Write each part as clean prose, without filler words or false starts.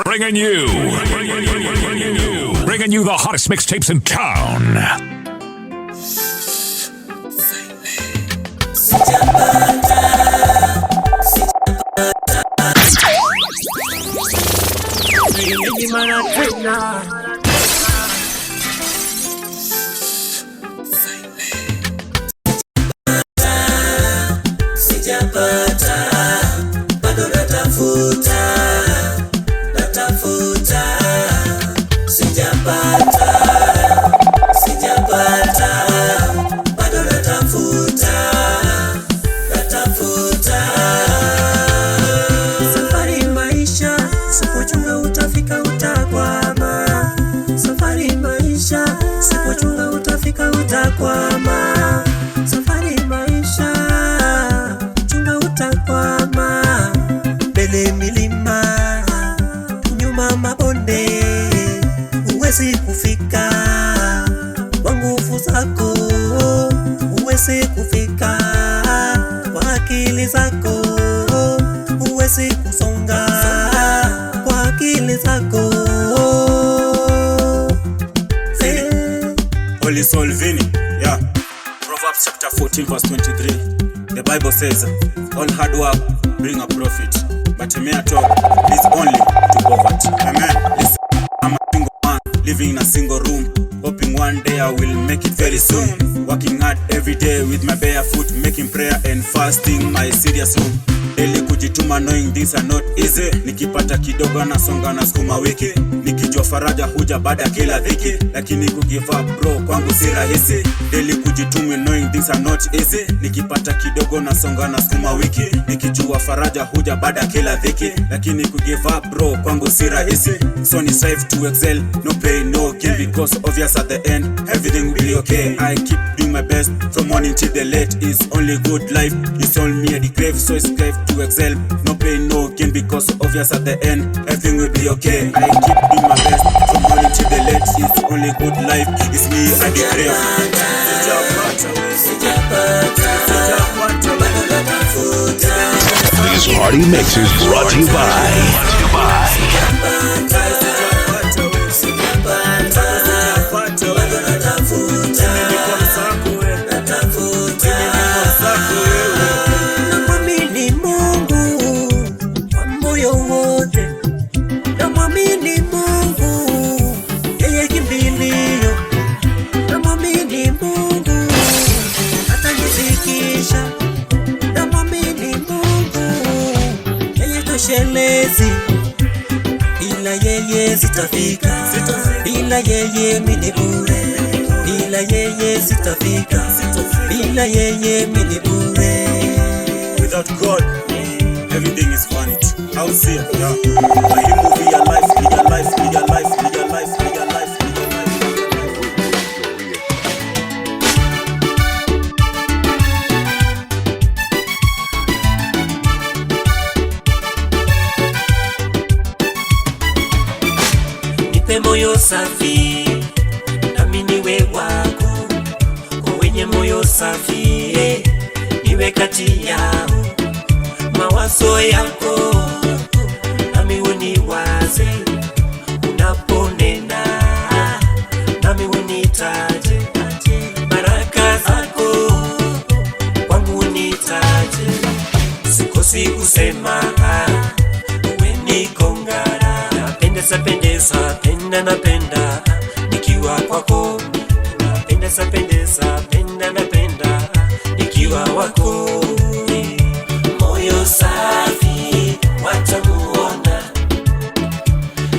Bringing you the hottest mixtapes in town. Holy Solvini, yeah. Proverbs chapter 14 verse 23. The Bible says, all hard work bring a profit, but a mere talk leads only to poverty. Amen. Listen, I'm a single man living in a single room, hoping one day I will make it very soon. Working hard every day with my bare foot, making prayer and fasting my serious room. Daily kujituma knowing things are not easy. Nikipata kidogo na songa na skuma wiki, nikijua faraja huja baada kila dhiki, lakini kugive up bro kwangu si rahisi. Daily kujituma knowing things are not easy. Nikipata kidogo na songa na skuma wiki, nikijua faraja huja baada kila dhiki, lakini kugive up bro kwangu si rahisi. So ni strive to excel, no pain no gain, because obvious at the end everything will be okay. I keep doing my best from morning till the late. It's only good life, it's all me at the grave, so it's grave to excel, no pain no gain, because obvious at the end everything will be okay. I keep doing my best from morning till the late. It's only good life, it's me at the grave. These party mixes brought to you by bila yeye sitafika, bila yeye mimi bure, bila yeye sitafika, bila yeye mimi bure. Without God, everything is vanity. I'll say, yeah. By him will be your life, be your life, be your life, be your life, be your life, be your life. Nipe moyo safi, nami niwe wako, kwa wenye moyo safi, niwe kati yao. Mawazo yako nami uniwaze, unaponena nami unitaje, baraka zako kwangu unitaje. Sikosi kusema uwe niko ngara, napendeza pendeza, penda napenda nikiwa kwako, napendeza pendeza, penda napenda nikiwa wako. Moyo safi watamuona,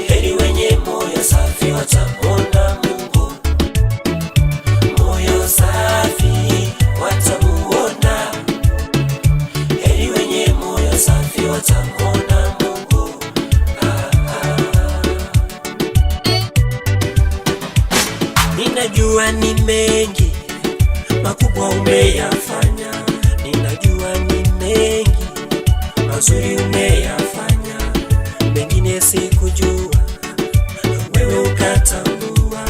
heri wenye moyo safi watamuona Mungu. Moyo safi watamuona, heri wenye moyo safi watamuona Mungu. Ninajua ni mengi makubwa umeyafanya, ninajua ni mengi mazuri umeyafanya, mengine sikujua, wewe ukatambua.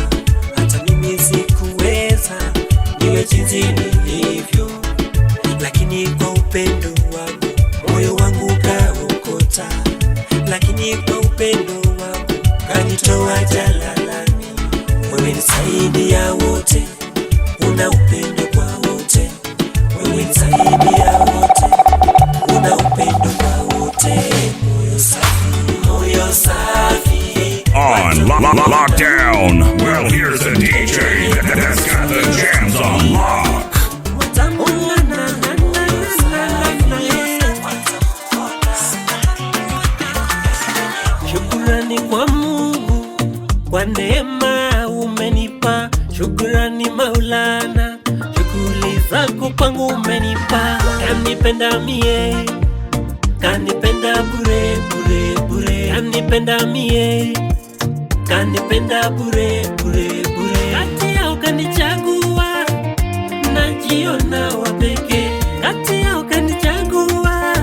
Hata mimi sikuweza niwe jinsi nilivyo, lakini kwa upendo wako moyo wangu ukaokota, lakini kwa upendo wako ukanitoa jalalani. Wewe ni zaidi ya wote, una upendo kwa wote. Wewe ni zaidi ya wote, una upendo kwa wote. Moyo safi, moyo safi. On lockdown. Well, here's the DJ that's got the jams on lock. Shukrani kwa Mungu kwa neema umenipa. Shukrani Maulana, shukrani zako kwangu umenipa. Kanipenda mie, kanipenda bure bure bure. Kanipenda mie, kanipenda bure bure bure. Kati yao kanichagua, najiona wa pekee. Kati yao kanichagua,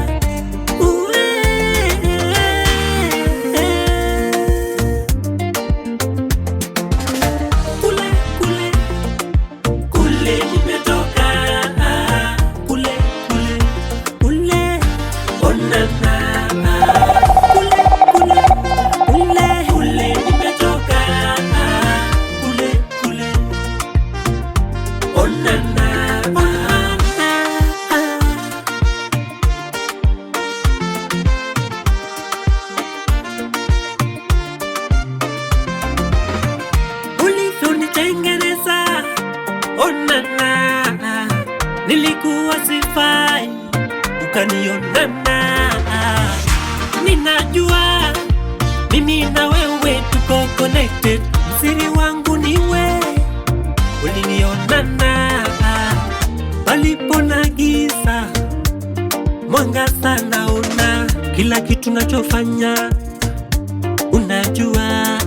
kule nimetoka, kule onana. Kule nimetoka, kule onana. Ulivyonitengeneza, onana. Nilikuwa sifai, ukanionana. Ninajua mimi na wewe tuko connected. Msiri wangu niwe, ulinionana. Palipo na giza, mwanga sana una. Kila kitu nachofanya unajua,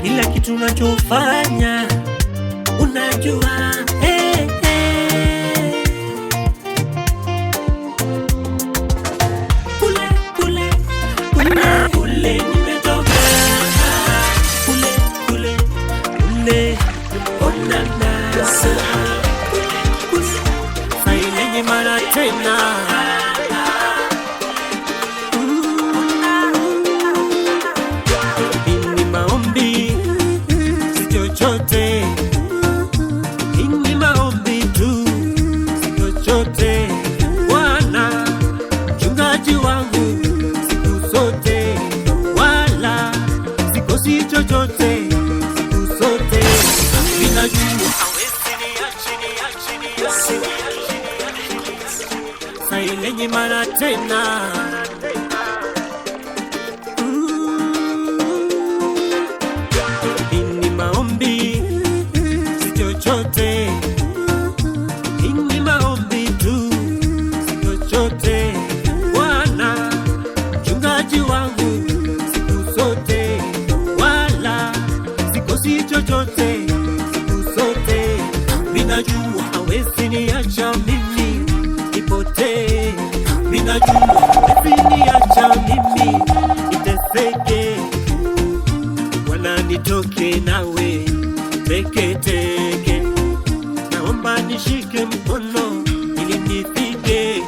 kila kitu nachofanya unajua. Kule nimetoka, kule onana. Sailenye mara tena. Ini maombi si chochote, ini maombi tu si chochote. Bwana mchungaji wangu siku zote, wala sikosi chochote siku zote. Ninajua hawezi niachi. Sailenye mara tena. Ini maombi si chochote, ini maombi tu si chochote. Bwana mchungaji wangu siku zote, wala sikosi chochote siku zote. Ninajua hawezi niacha mimi nipotee. Ninajua hawezi niacha mimi niteseke. Bwana nitoke nawe teketeke. Naomba nishike mkono ili nifike,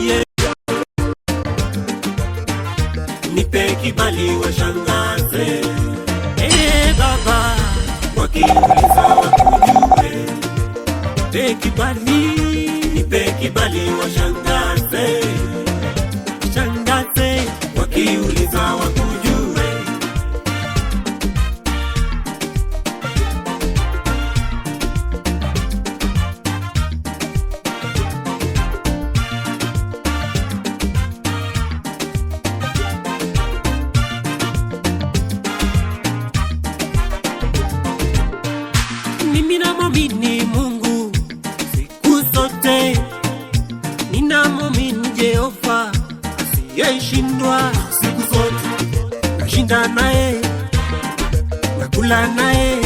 yeah. Nipe kibali washangaze, Baba, wakiuliza wakujue. Nipe kibali washangaze, shangaze, wakiuliza wakujue. Mimi namwamini Mungu siku zote, ninamwamini Jehova asiyeshindwa siku zote. Nashinda naye, nakula naye,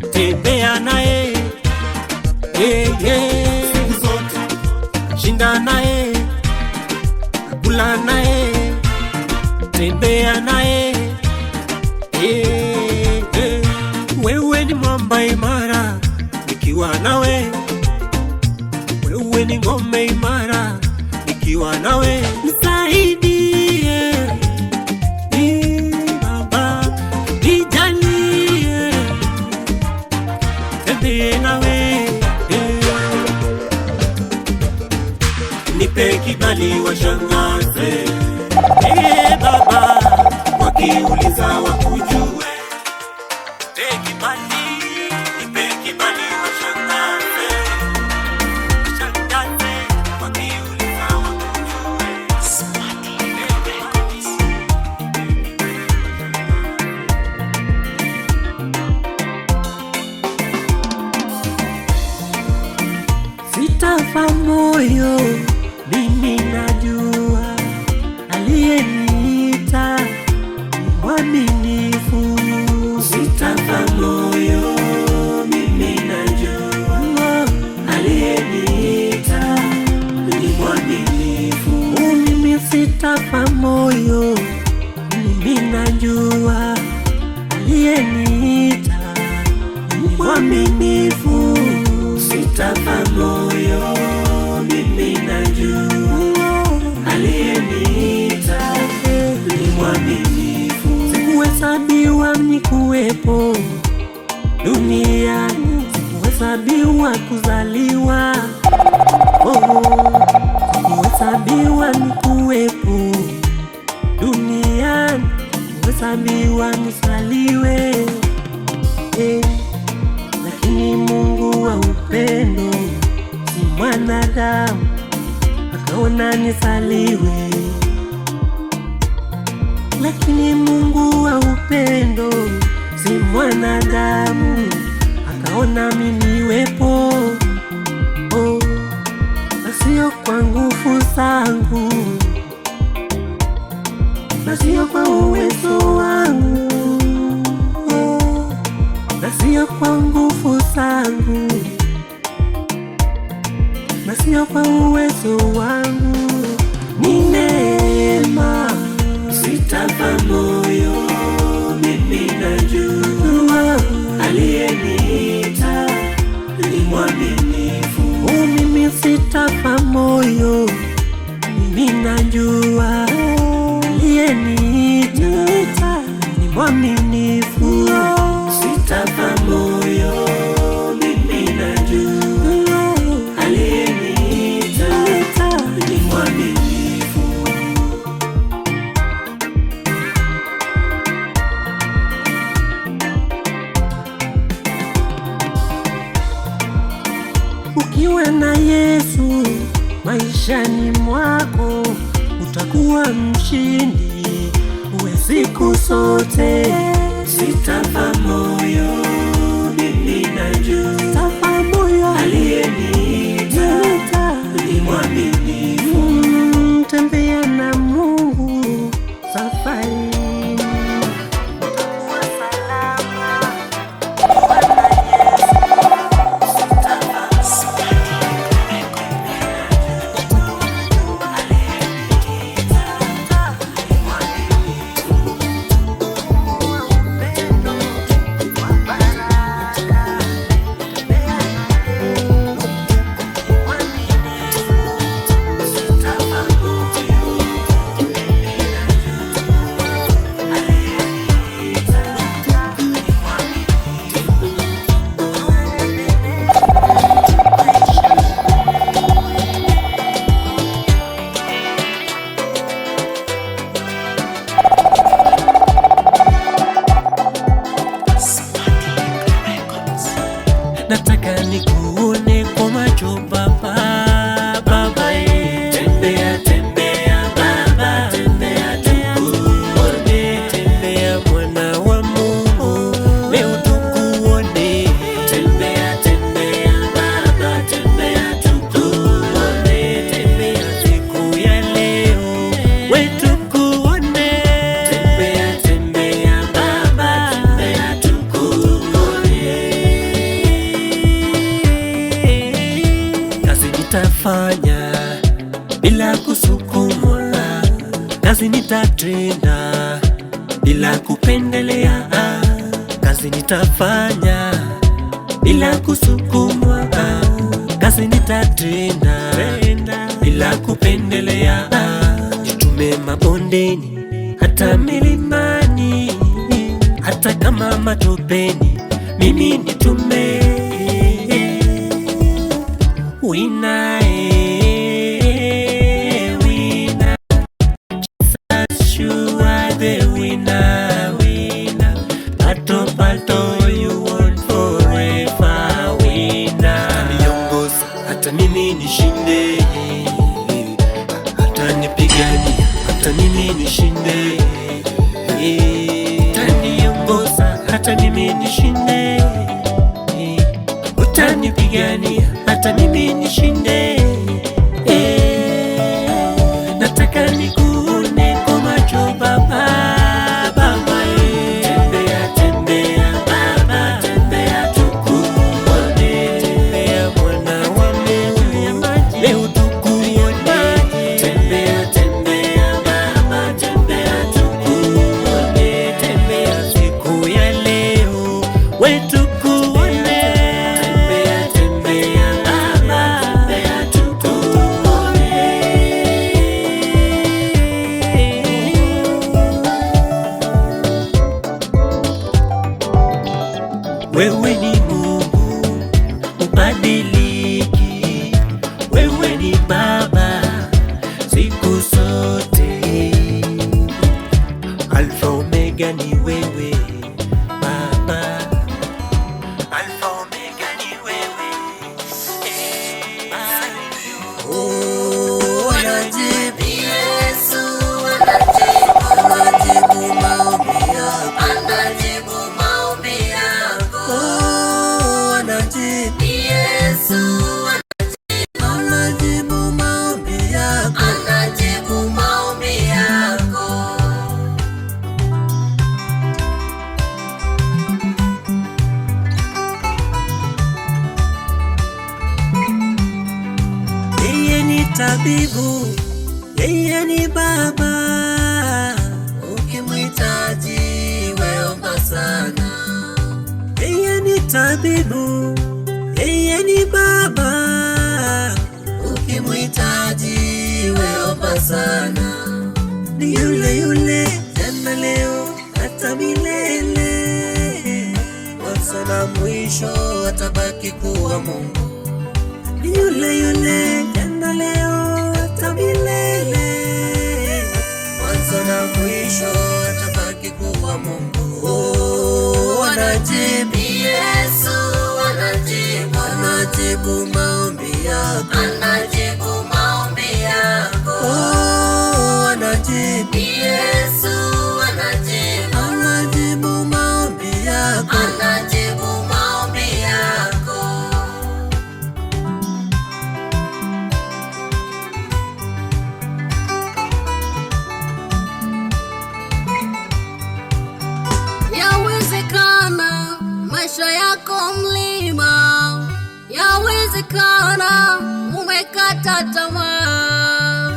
natembea naye, siku zote. Nashinda naye, nakula naye, natembea naye, Wewe ni mwamba imara nikiwa nawe, wewe ni ngome imara nikiwa nawe. Nisaidie Baba, mali washangaze, Baba, wakiuliza wakujue. Nipe kibali washangaze, wakiuliza wakujue. Sitafa moyo, mimi najua aliyeniita ni mwaminifu. Sitafa moyo, mimi najua aliyeniita ni mwaminifu. Mimi sitafa moyo, mimi najua aliyeniita ni mwaminifu. Sitafa moyo, mimi najua aliyeniita ni mwaminifu. Sikuhesabiwa nikuwepo duniani, sikuhesabiwa kuzaliwa, sikuhesabiwa nikuwepo duniani, sikuhesabiwa nizaliwe, lakini Mungu wa upendo si mwanadamu, akaona nizaliwe. Lakini Mungu wa upendo si mwanadamu, akaona mimi niwepo, na sio kwa nguvu zangu, na sio kwa uwezo wangu, na sio kwa nguvu zangu, na sio kwa uwezo wangu, ni neema. Sitafa moyo, mimi najua aliyeniita ni mwaminifu. Mimi sitafa moyo, mimi najua aliyeniita ni mwaminifu. Sitafa moyo, mimi najua aliyeniita ni mwaminifu. Ukiwa na Yesu maishani mwako, utakuwa mshindi uwe siku zote. Sitafa moyo, mimi najua sitafa moyo, aliyeniita ni mwaminifu. Tembea na Mungu safari, utakuwa salama. Ukiwa na Yesu nataka nikuone kwa macho Baba, Baba, tembea tembea Baba, tembea tukuone, tembea mwana wa Mungu, leo tukuone, tembea tembea Baba, tembea tukuone, tembea siku ya leo, we tukuone, tembea tembea Baba, tembea tukuone. Nitafanya bila kusukumwa, kazi nitatenda bila kupendelea, kazi nitafanya bila kusukumwa, kazi nitatenda bila kupendelea. Nitume mabondeni hata milimani, hata kama matopeni, mimi nitume. Winae wewe ni Mungu ubadiliki, wewe ni Baba siku zote, Alfa Omega ni wewe Baba, Alfa Omega ni wewe Anajibu Yesu, anajibu maombi yako, anajibu maombi yako. Anajibu Yesu, anajibu maombi yako, anajibu maombi yako. Yeye ni tabibu, yeye ni Baba, ukimhitaji weomba sana. Yeye ni tabibu, yeye ni Baba, ukimhitaji weomba sana. Ni yule yule jana leo hata milele, mwanzo na mwisho atabaki kuwa Mungu. Ni yule yule jana leo hata milele, mwanzo na mwisho atabaki kuwa Mungu. Anajibu Yesu, anajibu maombi yako, anajibu maombi yako. Anajibu Yesu, anajibu maombi yako, anajibu maombi yako. Yawezekana maisha yako mlima, yawezekana umekata tamaa,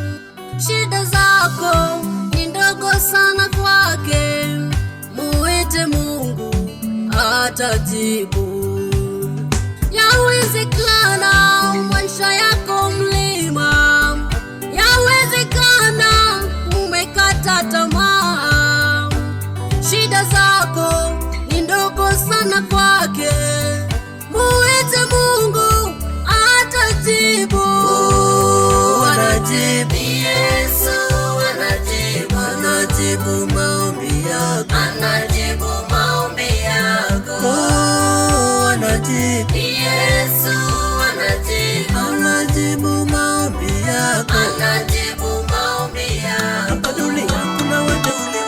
shida zako ni ndogo sana kwake, muite Mungu atajibu. Yawezekana maisha yako mlima, yawezekana umekata tamaa, shida zako ni ndogo sana kwake, muite Mungu atajibu. Anajibu Yesu, anajibu maombi yako, anajibu maombi yako. Anajibu Yesu, anajibu maombi yako, anajibu maombi yako. Hapa dunia kuna wateule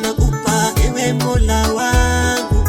nakupa ewe Mola wangu,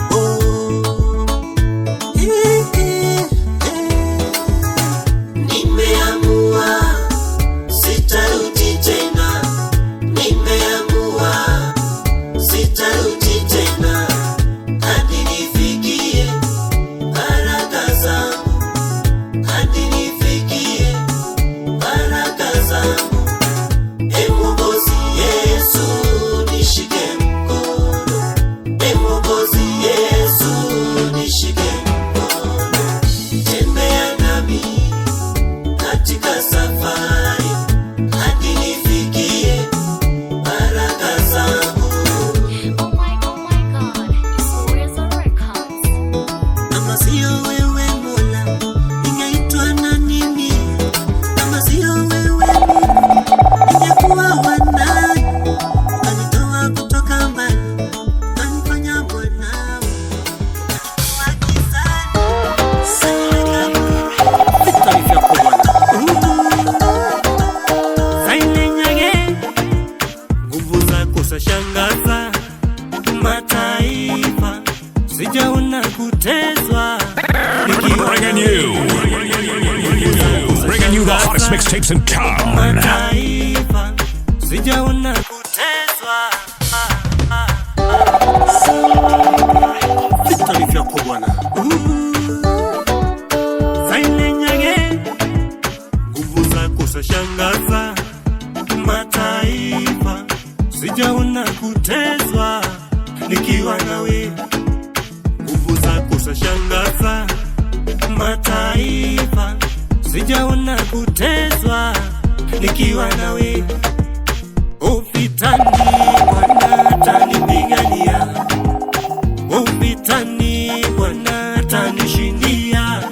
mixtapes in town. Mataifa sijaona kuteswa. Victory vyako bwana. Sailenyage nguvu zako zashangaza. Mataifa sijaona kuteswa nikiwa nawe. Nguvu zako zashangaza. Mataifa sijaona kuteswa nikiwa nawe. Vitani Bwana atanipigania, vitani Bwana atanishindia.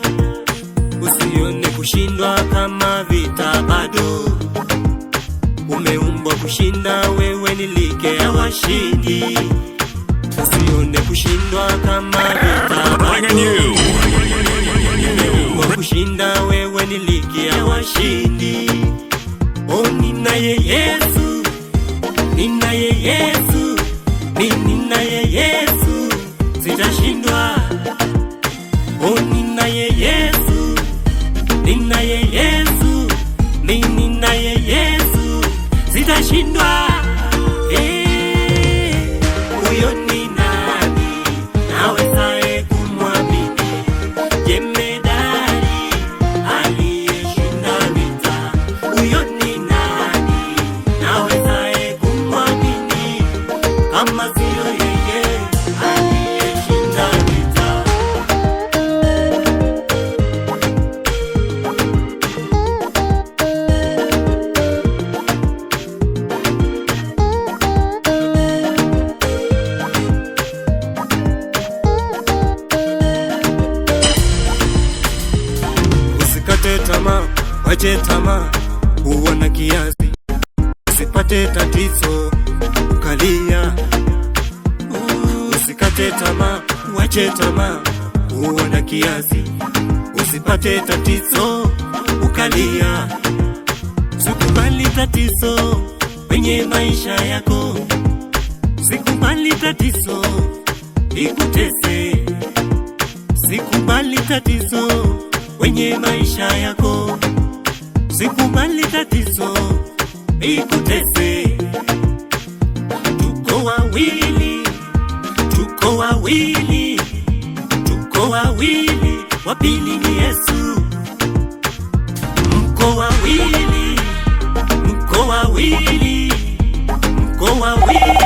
Usione kushindwa kama vita bado, umeumbwa kushinda, wewe ni ligi ya washindi. Usione kushindwa kama vita bado, umeumbwa kushinda, wewe ni ligi ya washindi. Oh, ninaye Yesu, ninaye Yesu, ninaye Yesu, sitashindwa. Oh, ninaye Yesu, ninaye Yesu, ninaye Yesu, sitashindwa. Huyo ni nani nawezaye kumwamini? Jemedari aliyeshinda vita. Huyo ni nani nawezaye kumwamini kama sio yeye aliyeshinda vita? Usikate tamaa, wache tamaa, uwa na kiasi. Usipate tatizo ukalia. Usikate tamaa, wache tamaa, uwa na kiasi. Usipate tatizo ukalia. Sikubali tatizo kwenye maisha yako. Sikubali tatizo ikutese. Sikubali tatizo kwenye maisha yako. Sikubali tatizo ikutese. Tuko wawili, tuko wawili, tuko wawili, wa pili ni Yesu. Mko wawili, mko wawili, mko wawili,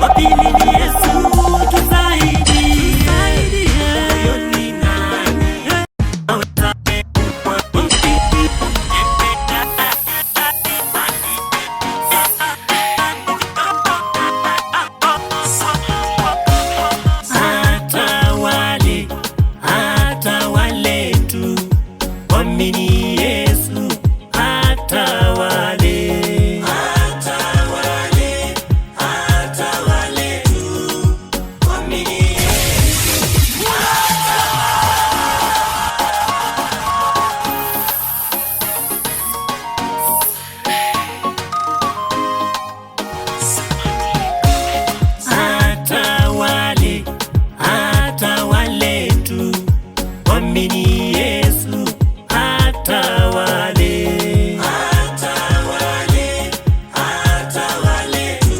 wa pili ni Yesu. Tusaidie, huyo ni nani? Hata wale tu waamini Yesu, hata wale tu waamini Yesu. Hata wale tu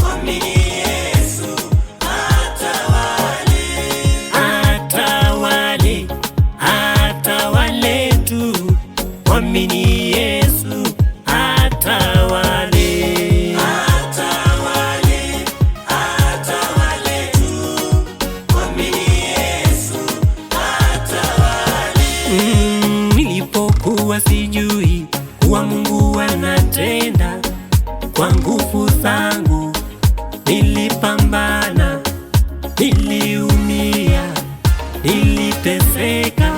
waamini Yesu, hata wale tu waamini Yesu, hata wale tu waamini Yesu, hata wale nilipokuwa sijui kuwa Mungu anatenda kwa nguvu zangu. Nilipambana, niliumia, niliteseka,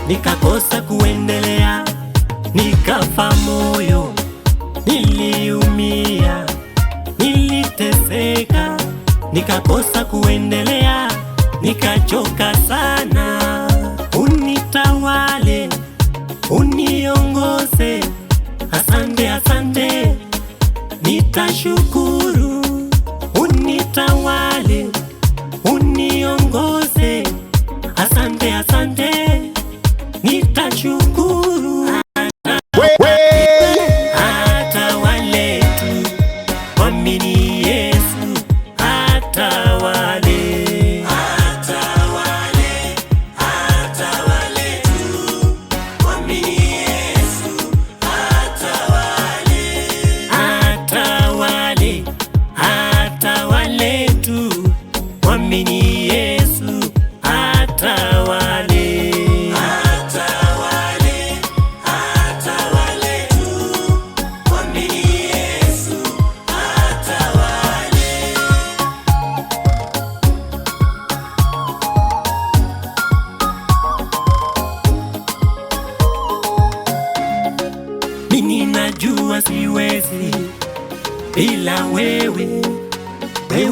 nikakosa kuendelea, nikafa moyo. Niliumia, niliteseka, nikakosa kuendelea, nikachoka sana. Unitawale, uniongoze, asante asante, nitashukuru. Unitawale, uniongoze, asante asante, nitashukuru.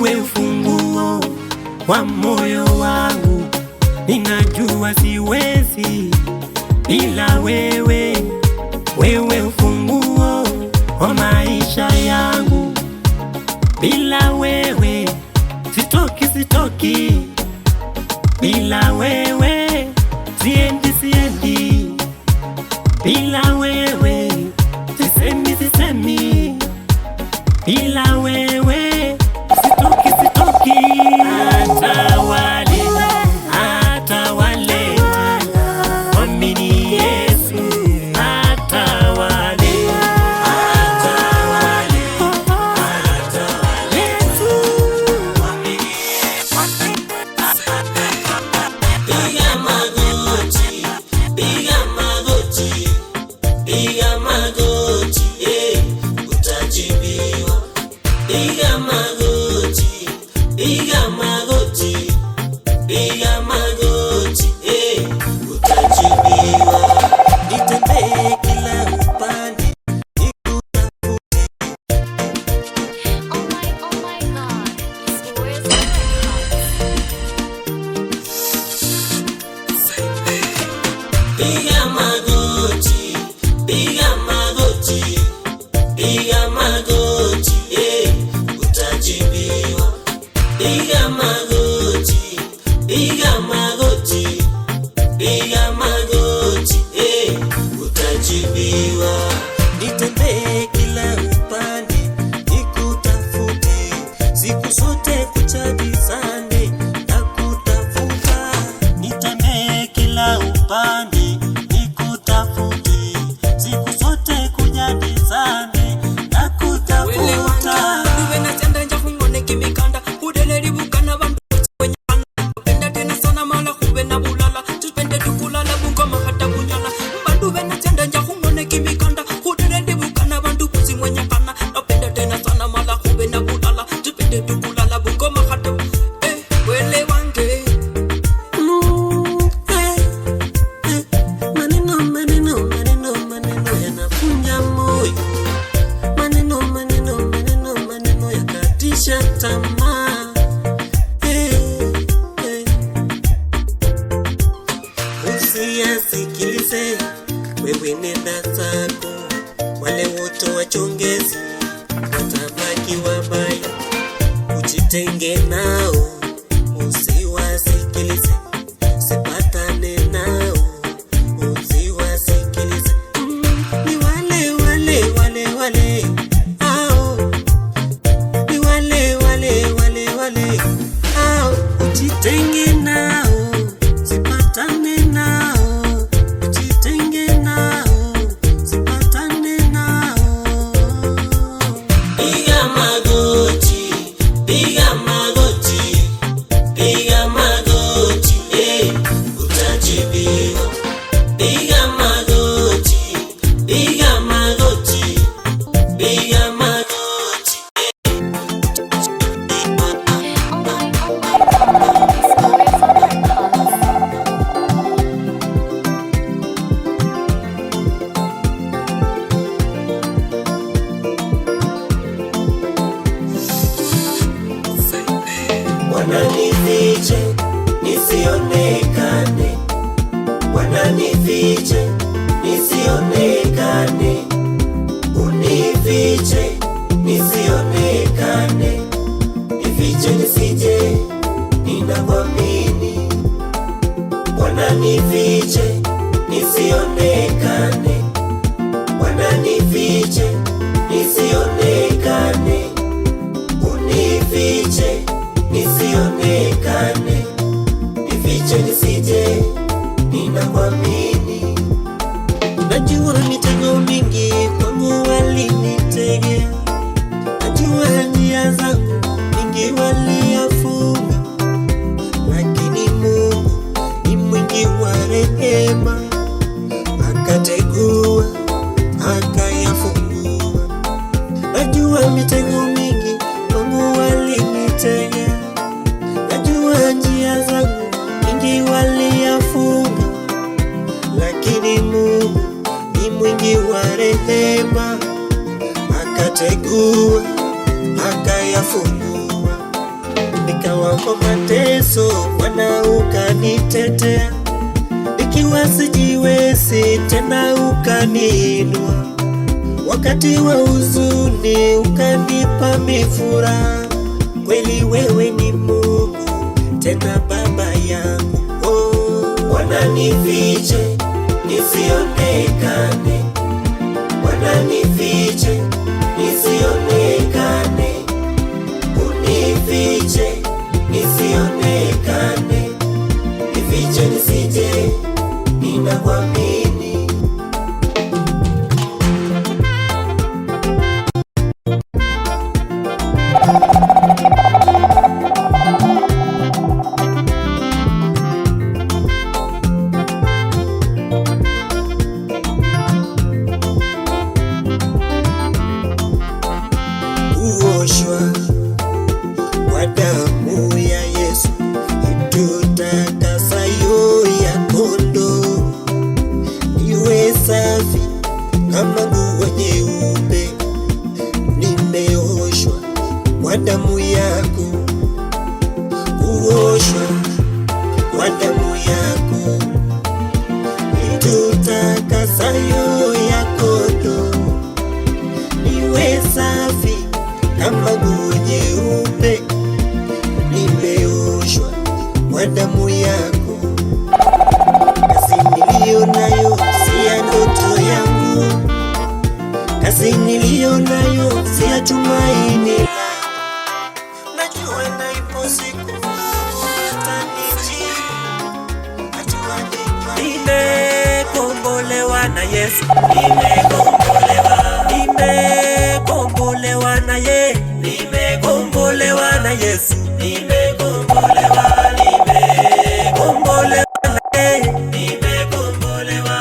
wewe ufunguo wa moyo wangu, ninajua siwezi bila wewe. Wewe ufunguo wa maisha yangu, bila wewe sitoki, bila wewe siendi, bila wewe sisemi, bila wewe sitoki. Hata wale waamini Yesu, hata wale piga magoti, utajibiwa. Piga magoti, piga magoti, piga magoti, utajibiwa. Nitembee kila upande, Oh my God, it's always piga magoti, piga magoti, piga magoti, utajibiwa. Piga magoti, piga magoti, piga magoti, utajibiwa. Nitembee kila upande, nikutafute siku zote, kuchagizane na kutafuta. Nitembee kila upande, nikutafute siku zote, kujadizane na kutafuta. Maneno yanafunja moyo, maneno yakatisha tamaa. Usiyasikilize, wewe nenda zako. Wale wote wachongezi watabaki wabaya, ujitenge nao. Usiwasikilize, sipatane nao. Usiwasikilize, ni wale hao, ni wale hao. Ujitenge nao, sipatane nao. Ujitenge nao, sipatane nao. Piga magoti, piga magoti, piga magoti, utajibiwa. Piga magoti, piga magoti, piga magoti. Wananifiche nisionekane, wananifiche nisionekane, unifiche nisionekane, nifiche nisije ninakuamini. Wananifiche nisionekane, wananifiche nisionekane, unifiche nisionekane, nifiche nisije ninakuamini. Najua mitego mingi kwangu walinitegea, najua njia zangu mingi waliyafunga, lakini Mungu ni mwingi wa rehema, akategua akayafungua. Najua mitego mingi kwangu walinitegea, najua njia zangu mingi waliyafunga, lakini Mungu ni mwingi wa rehema, akategua akayafungua. kwa mateso Bwana ukanitetea, nikiwa sijiwezi tena ukaniinua, wakati wa huzuni ukanipa mifuraha. Kweli wewe ni Mungu tena Baba yangu. Bwana nifiche nisionekane, Bwana nifiche nisionekane, unifiche nisionekane, nifiche nisije ninakuamini. Kuoshwa kwa damu ya Yesu itutakasayo ya kondoo, niwe safi kama nguo nyeupe. Nimeoshwa kwa damu yako, kuoshwa kwa damu yako itutakasayo ya kondoo, niwe safi kama nguo nyeupe. Nimeoshwa kwa damu yako. Kazi niliyo nayo si ya ndoto yangu, kazi niliyo nayo si ya tumaini langu. Najua na ipo siku utanijia, najua nimekombolewa na Yesu, nimekombolewa na ye, nimekombolewa na Yesu, nimekombolewa na ye, nimekombolewa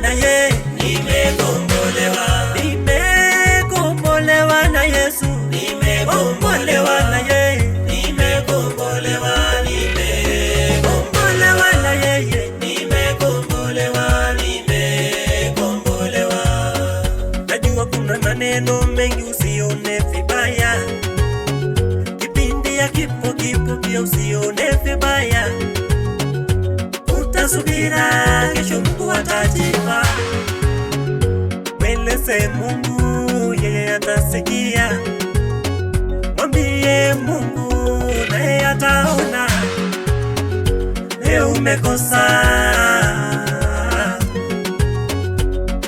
na ye, nimekombolewa na Yesu, nimekombolewa na ye, nimekombolewa na yeye, nimekombolewa. Najua kuna maneno mengi usione vibaya, kipindi ya kipo pia usione vibaya, utasubira kesho Mungu atajipa. Mweleze Mungu yeye atasikia, mwambie Mungu naye ataona. Leo umekosa,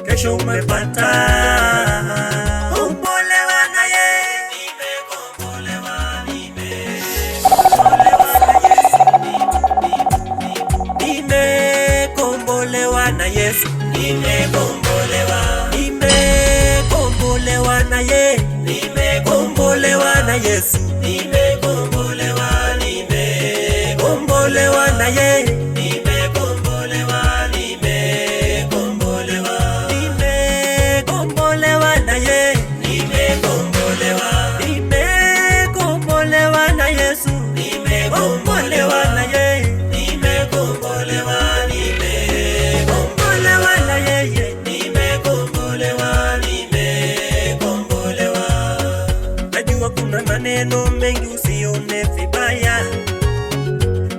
kesho umepata. Kombolewa na ye, nimekombolewa na Yesu, nimekombolewa na ye, nimekombolewa na Yesu, nimekombolewa na ye, nimekombolewa na ye, nimekombolewa na Yesu, nimekombolewa na ye, nimekombolewa na yeye, nimekombolewa. Najua kuna maneno mengi usione vibaya,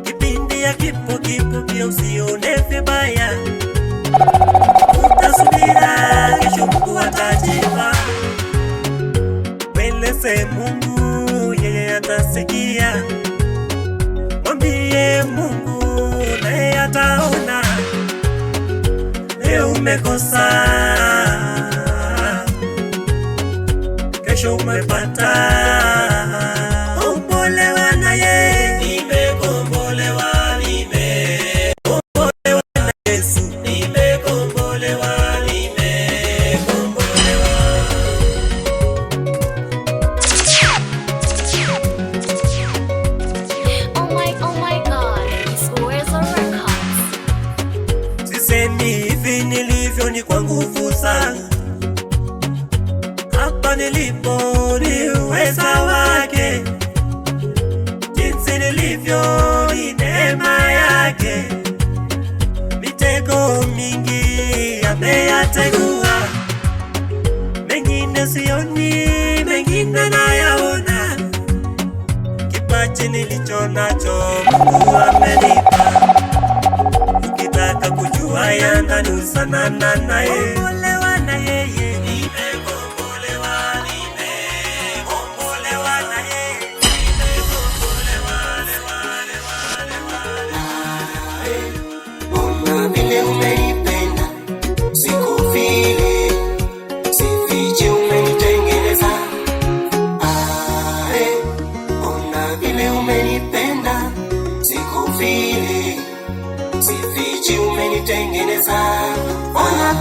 kipindi ya kipo pia usione vibaya, utasubira kesho Mungu atajipa. Mweleze Mungu yeye atasikia, mwambie Mungu naye ataona. Leo umekosa, kesho umepata. Kombolewa na ye, nimekombolewa na Yesu, nimekombolewa. Oh my God, it's Uwezo Records. Sisemi hivi nilivyo ni kwa nguvu zangu, hapa nilipo ni uweza wake, jinsi nilivyo ni neema yake. Mitego mingi ameyategua, mengine sioni, mengine hichi nilicho nacho Mungu amenipa. Ukitaka kujua ya ndani usanana naye, kombolewa na yeye, nimekombolewa na yeye, Ona vile umenipenda, sikufile, sifichi umenitengeneza. Ona vile umenipenda, sikufile, sifichi umenitengeneza. Ona,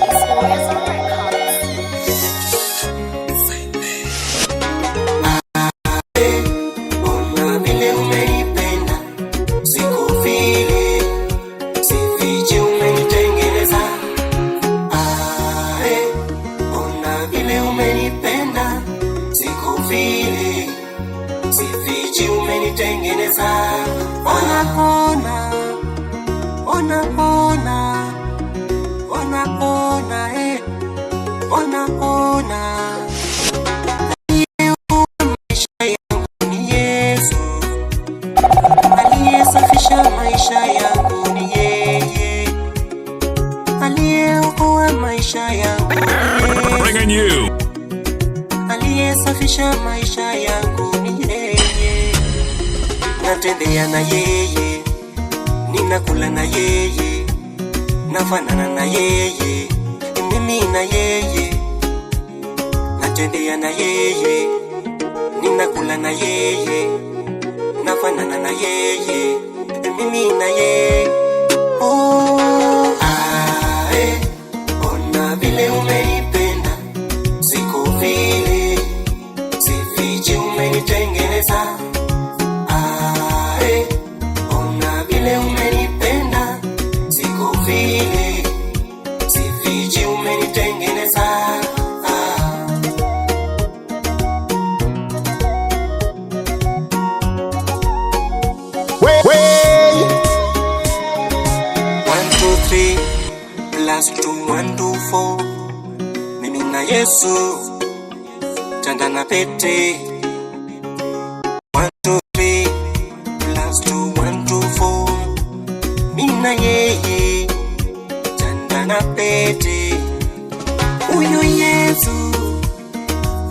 It's Orzo Records. Ona vile umenipenda, sikufile, sifichi umenitengeneza. Ona vile umenipenda, sikufile, sifichi umenitengeneza. Ona, aliyesafisha maisha yangu ni yeye, aliyeokoa maisha yangu ni yeye, Bringing you aliyesafisha maisha yangu ni yeye. Natembea na yeye, ninakula na yeye, nafanana na yeye, mimi na yeye. Natembea na yeye, ninakula na yeye, nafanana na yeye, mimi na yeye. Ona vile umenipenda, sikufile, sifichi umenitengeneza. Ona vile umenipenda, sikufile, sifichi umenitengeneza. +2 1 2 4, mimi na Yesu chanda na pete. 1 2 3 +2 1 2 4, mimi na yeye chanda na pete. Huyu Yesu,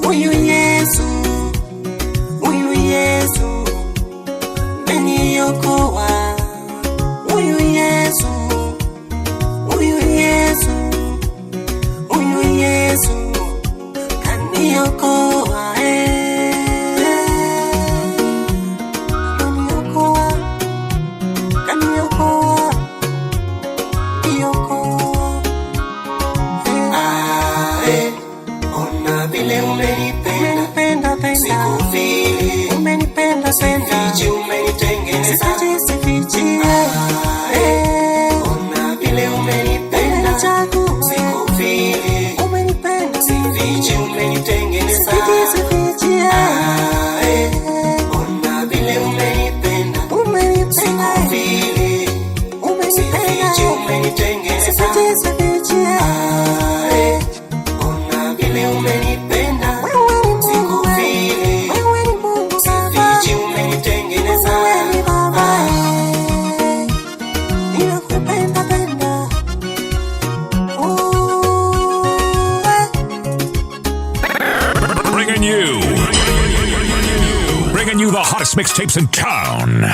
huyu Yesu, huyu Yesu meniokoa. Huyu Yesu, huyu Yesu, huyu Yesu kaniokoa, kaniokoa, kaniokoa, ona vile umenipenda, sikufili, umenipenda, sifichi umenitengeneza. Ona vile umenipenda, sikufili, sifichi umenitengeneza. Ona vile umenipenda, sikufili, sifichi umenitengeneza. Ona vile umenipenda, sikufili, sifichi umenitengeneza. Bringing you the hottest mixtapes in town.